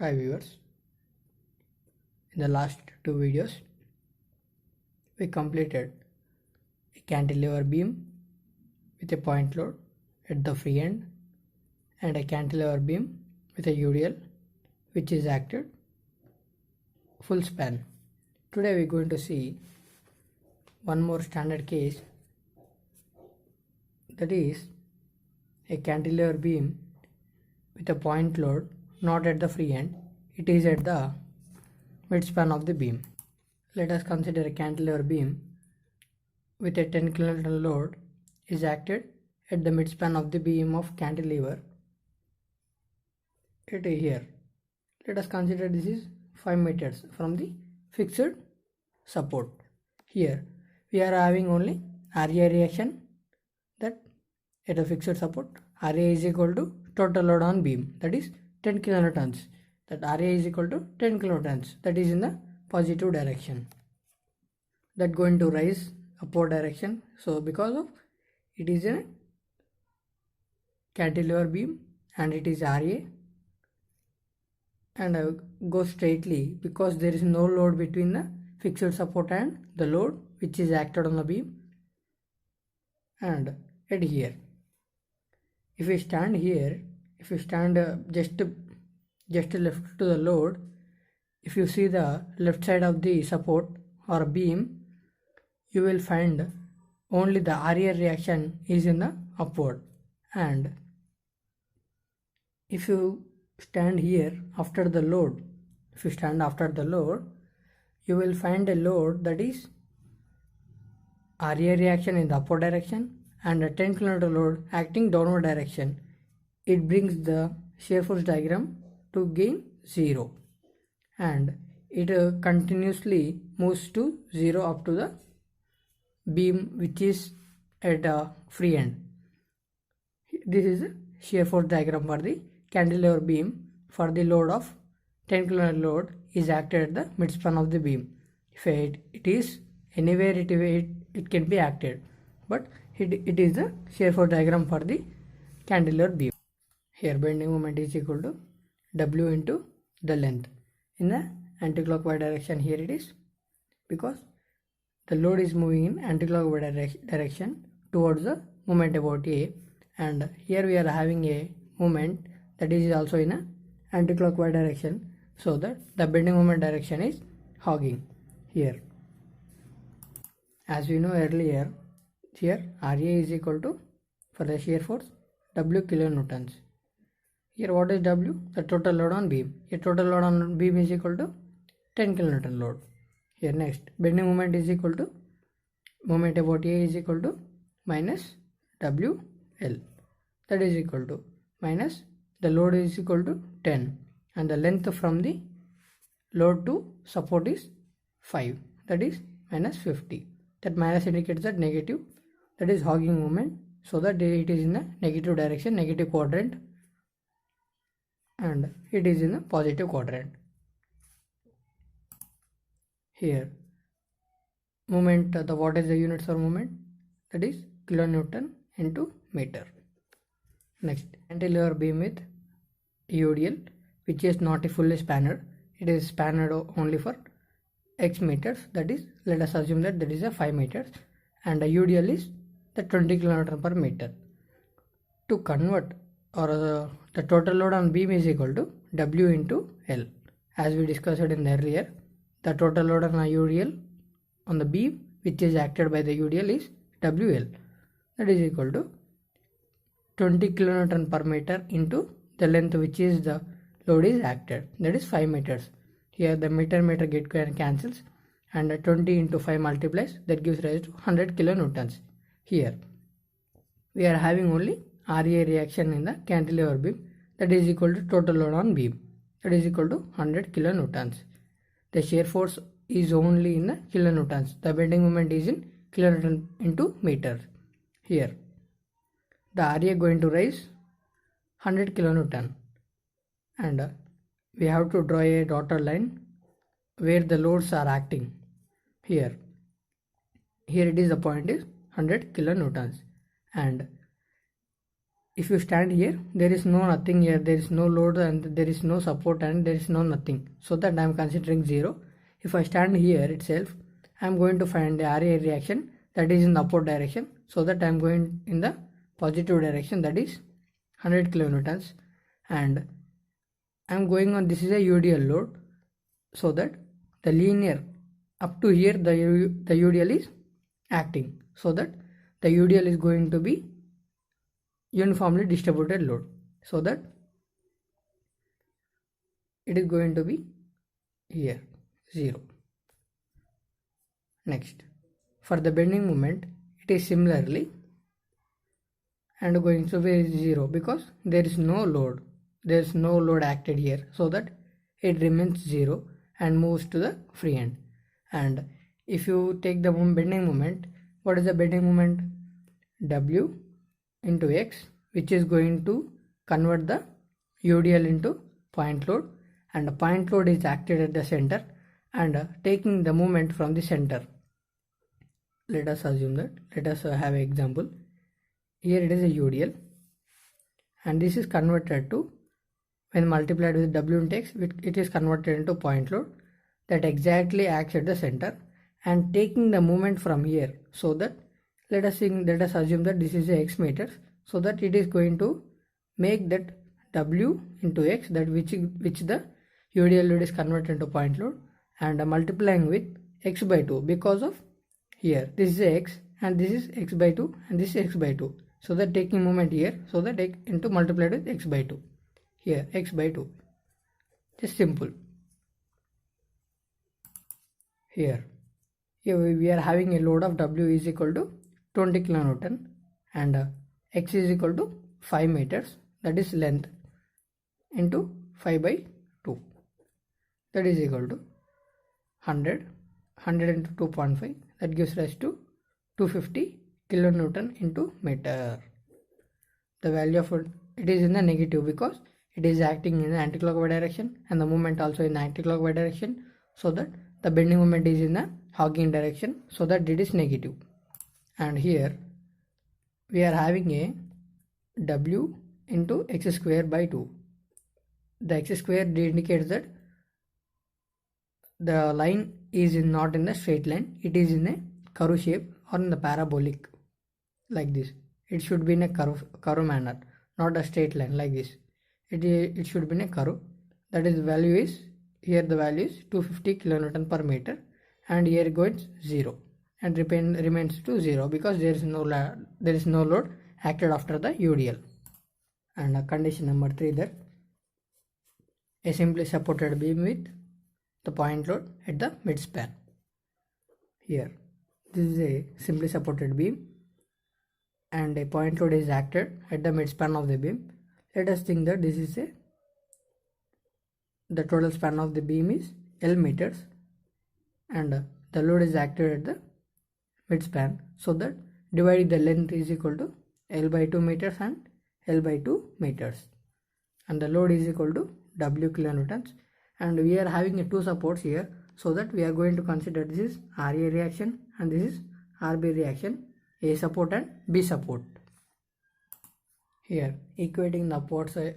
Hi viewers, in the last two videos we completed a cantilever beam with a point load at the free end and a cantilever beam with a UDL which is acted full span. Today we are going to see one more standard case, that is a cantilever beam with a point load not at the free end, it is at the midspan of the beam. Let us consider a cantilever beam with a 10 kN load is acted at the midspan of the beam of cantilever. It is here. Let us consider this is 5 meters from the fixed support. Here we are having only RA reaction, that at a fixed support RA is equal to total load on beam, that is 10 kilonewtons. That RA is equal to 10 kilonewtons, that is in the positive direction, that going to rise upward direction. So because of it is a cantilever beam and it is RA and go straightly because there is no load between the fixed support and the load which is acted on the beam. And at here, if we stand here, if we stand just left to the load, if you see the left side of the support or beam, you will find only the RA reaction is in the upward. And if you stand here after the load, you will find a load that is RA reaction in the upward direction and a 10 kN load acting downward direction. It brings the shear force diagram to gain 0 and it continuously moves to 0 up to the beam which is at free end. This is a shear force diagram for the cantilever beam for the load of 10 kN load is acted at the midspan of the beam. If it is anywhere, it can be acted, but it is the shear force diagram for the cantilever beam. Here bending moment is equal to W into the length. In the anticlockwise direction, here it is because the load is moving in anticlockwise direction towards the moment about A, and here we are having a moment that is also in a anticlockwise direction, so that the bending moment direction is hogging here. As we know earlier, here RA is equal to, for the shear force, W kilonewtons. Here what is W? The total load on beam. Here total load on beam is equal to 10 kilonewton load. Here next, bending moment is equal to, moment about A is equal to minus WL, that is equal to minus the load is equal to 10 and the length from the load to support is 5, that is minus 50. That minus indicates that negative, that is hogging moment, so that it is in the negative direction, negative quadrant, and it is in the positive quadrant. Here moment, what is the units for moment? That is kilonewton into meter. Next, cantilever beam with UDL which is not a fully spanned, it is spanned only for x meters, that is, let us assume that is a 5 meters and the UDL is the 20 kN per meter. To convert, or the total load on beam is equal to W into L. As we discussed in the earlier, the total load on a UDL on the beam which is acted by the UDL is WL, that is equal to 20 kN per meter into the length which is the load is acted, that is 5 meters. Here the meter get cancels and 20 into 5 multiplies, that gives rise to 100 kilonewtons. Here we are having only RA reaction in the cantilever beam, that is equal to total load on beam, that is equal to 100 kilonewtons. The shear force is only in the kilonewtons, the bending moment is in kilonewton into meters. Here the RA going to rise 100 kilonewton and we have to draw a dotted line where the loads are acting. Here it is, the point is 100 kilonewtons and if you stand here, there is no nothing here, there is no load and there is no support and there is no nothing, so that I am considering 0. If I stand here itself, I am going to find the RA reaction that is in the upward direction, so that I am going in the positive direction, that is 100 kilonewtons, and I am going on, this is a UDL load, so that the linear up to here the UDL is acting, so that the UDL is going to be uniformly distributed load, so that it is going to be here 0. Next, for the bending moment, it is similarly and going to be 0 because there is no load. There is no load acted here, so that it remains 0 and moves to the free end. And if you take the bending moment, what is the bending moment? W into X, which is going to convert the UDL into point load, and the point load is acted at the center and taking the moment from the center. Let us assume that, let us have an example. Here it is a UDL and this is converted to, when multiplied with W into X, it is converted into point load that exactly acts at the center and taking the moment from here, so that let us assume that this is a X meters, so that it is going to make that W into X, that which the UDL load is converted into point load, and multiplying with X by 2 because of here this is X and this is X by 2 and this is X by 2, so that taking moment here, so that into multiplied with X by 2, here X by 2, just simple. Here we are having a load of W is equal to 20 kilonewton and X is equal to 5 meters, that is length, into 5 by 2, that is equal to 100 into 2.5, that gives rise to 250 kilonewton into meter. The value of it is in the negative because it is acting in the anti-clockwise direction and the moment also in the anti-clockwise direction, so that the bending moment is in the hogging direction, so that it is negative. And here we are having a W into X square by 2. The X square indicates that the line is not in the straight line, it is in a curve shape or in the parabolic, like this. It should be in a curve manner, not a straight line like this. It should be in a curve. That is, the value is, here the value is 250 kilonewton per meter, and here it goes 0 and remains to 0 because there is no load acted after the UDL. And condition number 3, that a simply supported beam with the point load at the midspan. Here this is a simply supported beam and a point load is acted at the midspan of the beam. Let us think that this is the total span of the beam is L meters and the load is acted at the midspan, so that dividing the length is equal to L by 2 meters and L by 2 meters, and the load is equal to W kilonewtons, and we are having two supports here, so that we are going to consider this is RA reaction and this is RB reaction, A support and B support. Here equating the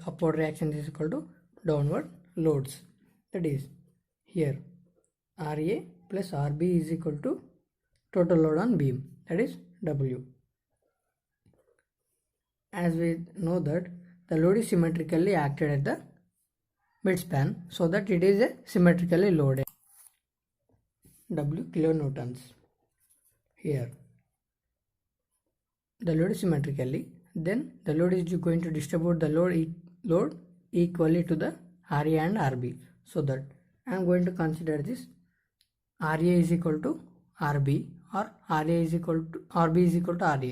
upward reaction is equal to downward loads, that is, here RA plus RB is equal to total load on beam, that is W. As we know that the load is symmetrically acted at the midspan, so that it is a symmetrically loaded, W kilonewtons. Here the load is symmetrically, then the load is going to distribute the load equally to the RA and RB, so that I am going to consider this RA is equal to RB or RA is equal to RB is equal to RA.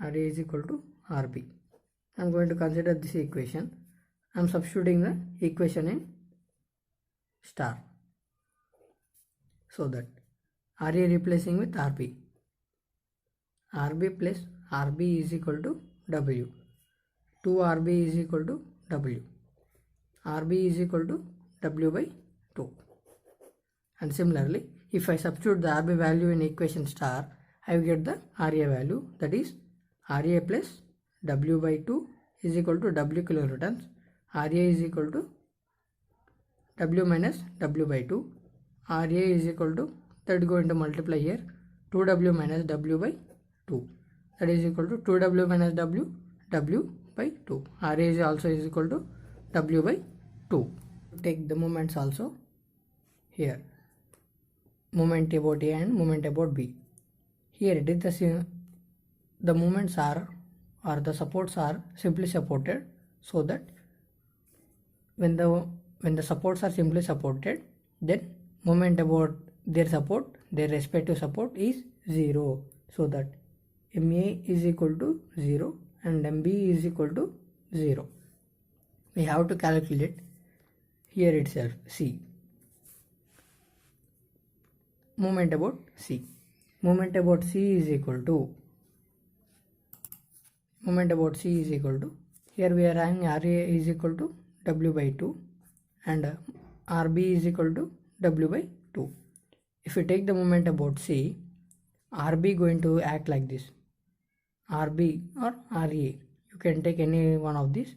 RA is equal to RB. I am going to consider this equation. I am substituting the equation in star, so that RA replacing with RB. RB plus RB is equal to W. 2RB is equal to W. RB is equal to W by 2. And similarly, if I substitute the RB value in equation star, I will get the RA value, that is RA plus W by 2 is equal to W kilonewtons. RA is equal to W minus W by 2. RA is equal to, that is going to multiply here, 2W minus W by 2. That is equal to 2W minus W, W by 2. RA is also is equal to W by 2. Take the moments also here. Moment about A and moment about B. Here it is the moments are, or the supports are simply supported, so that when the supports are simply supported, then moment about their support, their respective support is 0, so that MA is equal to 0 and MB is equal to 0. We have to calculate here itself C. Moment about C. Moment about C is equal to, here we are having RA is equal to W by 2 and RB is equal to W by 2. If we take the moment about C, RB going to act like this. RB or RA, you can take any one of these.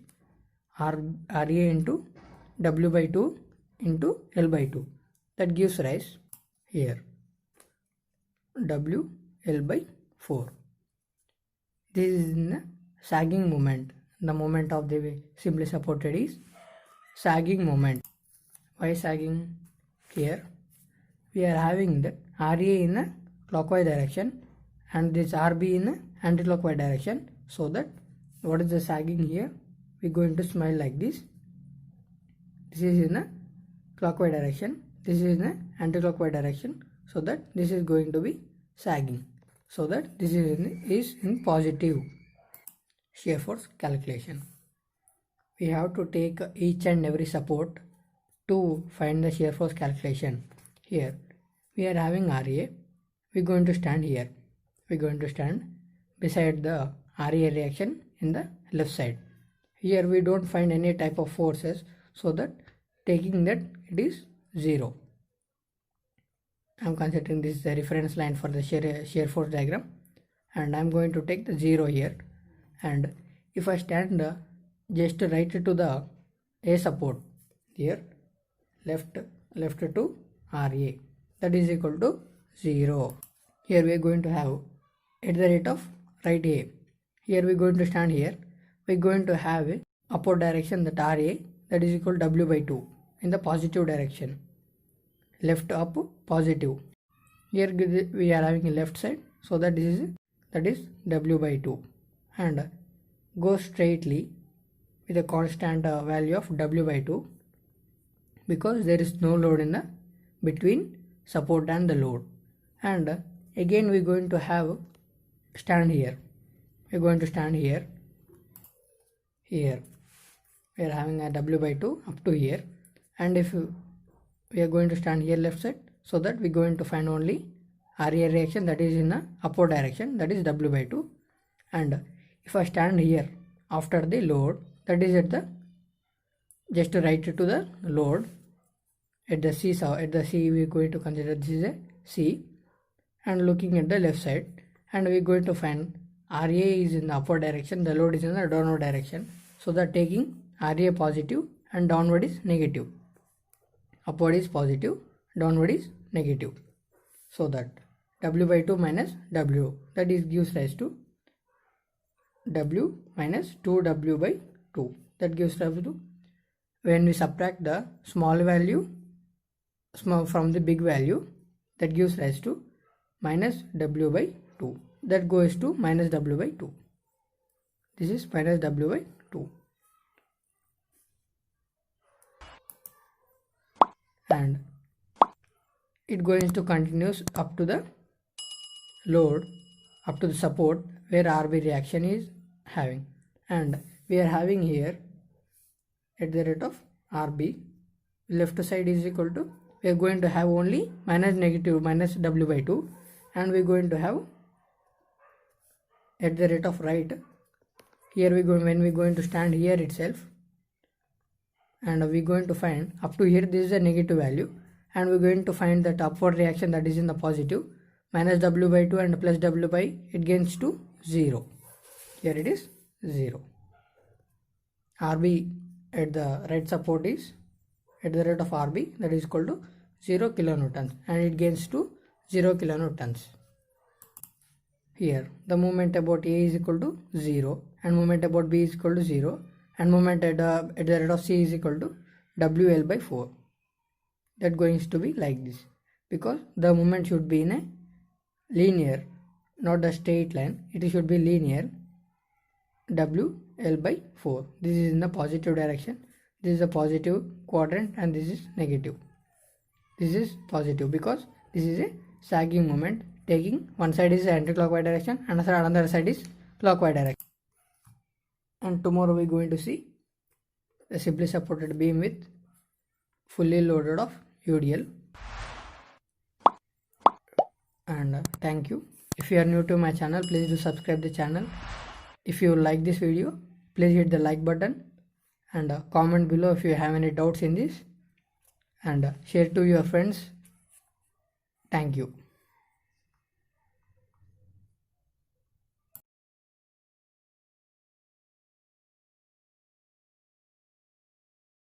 RA into W by 2 into L by 2. That gives rise here W L by 4. This is in the sagging moment. The moment of the simply supported is sagging moment. Why sagging? Here we are having the RA in a clockwise direction and this RB in a anti-clockwise direction, so that what is the sagging here? We are going to smile like this. This is in a clockwise direction, this is in a anti-clockwise direction, so that this is going to be sagging, so that this is in positive shear force calculation. We have to take each and every support to find the shear force calculation. Here we are having RA, we are going to stand here, we are going to stand beside the RA reaction in the left side. Here we don't find any type of forces, so that taking that it is 0. I am considering this is a reference line for the shear force diagram, and I am going to take the 0 here. And if I stand just right to the A support here, left to RA, that is equal to 0. Here we are going to have at the rate of right A. Here we are going to stand here, we are going to have a upward direction, that RA, that is equal to W by 2 in the positive direction, left up positive. Here we are having a left side, so that is W by 2, and go straightly with a constant value of W by 2, because there is no load in the between support and the load. And again we are going to have stand here, we are going to stand here we are having a W by 2 up to here, and if we are going to stand here left side, so that we are going to find only RA reaction, that is in the upward direction, that is W by 2. And if I stand here after the load, that is at the just right to the load at the C, we are going to consider this is a C, and looking at the left side, and we are going to find RA is in the upward direction, the load is in the downward direction, so that taking RA positive and downward is negative, upward is positive, downward is negative, so that W by 2 minus W, that is gives rise to W minus 2W by 2, that gives rise to, when we subtract the small value from the big value, that gives rise to minus W by 2, that goes to minus W by 2. This is minus W by 2. And it goes to continues up to the load, up to the support where RB reaction is having, and we are having here at the rate of RB, left side is equal to, we are going to have only minus W by 2, and we are going to have at the rate of right, here when we are going to stand here itself, and we are going to find up to here this is a negative value, and we are going to find that upward reaction, that is in the positive, minus W by 2 and plus W by, it gains to 0. here it is 0. RB at the red support is at the rate of RB, that is equal to 0 kilonewtons, and it gains to 0 kilonewtons. Here the moment about A is equal to 0 and moment about B is equal to 0, and moment at the rate of C is equal to WL by 4. That going to be like this, because the moment should be in a linear, not a straight line. It should be linear. WL by 4. This is in the positive direction. This is a positive quadrant and this is negative. This is positive because this is a sagging moment, taking one side is anti-clockwise direction and another side is clockwise direction. And tomorrow we are going to see a simply supported beam with fully loaded of UDL. And thank you. If you are new to my channel, please do subscribe the channel. If you like this video, please hit the like button and comment below if you have any doubts in this, and share to your friends. Thank you.